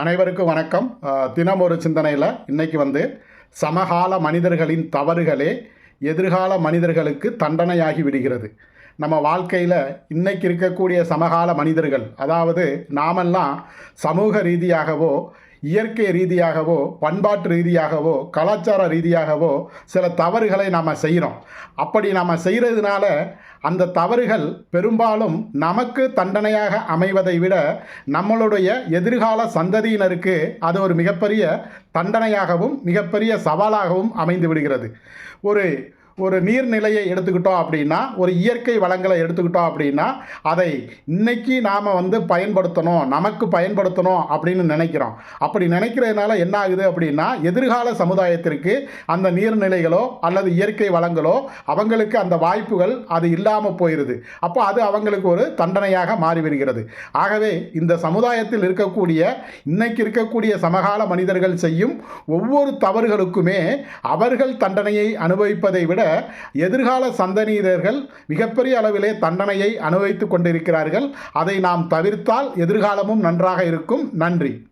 அனைவருக்கும் வணக்கம். தினம் ஒரு சிந்தனையில் இன்றைக்கி சமகால மனிதர்களின் தவறுகளே எதிர்கால மனிதர்களுக்கு தண்டனையாகி விடுகிறது. நம்ம வாழ்க்கையில் இன்றைக்கி இருக்கக்கூடிய சமகால மனிதர்கள், அதாவது நாமெல்லாம் சமூக ரீதியாகவோ இயற்கை ரீதியாகவோ பண்பாட்டு ரீதியாகவோ கலாச்சார ரீதியாகவோ சில தவறுகளை நாம் செய்கிறோம். அப்படி நாம் செய்கிறதுனால அந்த தவறுகள் பெரும்பாலும் நமக்கு தண்டனையாக அமைவதை விட நம்மளுடைய எதிர்கால சந்ததியினருக்கு அது ஒரு மிகப்பெரிய தண்டனையாகவும் மிகப்பெரிய சவாலாகவும் அமைந்து விடுகிறது. ஒரு நீர்நிலையை எடுத்துக்கிட்டோம் அப்படின்னா, ஒரு இயற்கை வளங்களை எடுத்துக்கிட்டோம் அப்படின்னா, அதை இன்னைக்கு நாம் பயன்படுத்தணும், நமக்கு பயன்படுத்தணும் அப்படின்னு நினைக்கிறோம். அப்படி நினைக்கிறதுனால என்ன ஆகுது அப்படின்னா, எதிர்கால சமுதாயத்திற்கு அந்த நீர்நிலைகளோ அல்லது இயற்கை வளங்களோ அவங்களுக்கு அந்த வாய்ப்புகள் அது இல்லாமல் போயிடுது. அப்போ அது அவங்களுக்கு ஒரு தண்டனையாக மாறிவிடுகிறது. ஆகவே இந்த சமுதாயத்தில் இன்னைக்கு இருக்கக்கூடிய சமகால மனிதர்கள் செய்யும் ஒவ்வொரு தவறுகளுக்குமே அவர்கள் தண்டனையை அனுபவிப்பதை விட எதிர்கால சந்ததியினர்கள் மிகப்பெரிய அளவிலே தண்டனையை அனுபவித்துக் கொண்டிருக்கிறார்கள். அதை நாம் தவிர்த்தால் எதிர்காலமும் நன்றாக இருக்கும். நன்றி.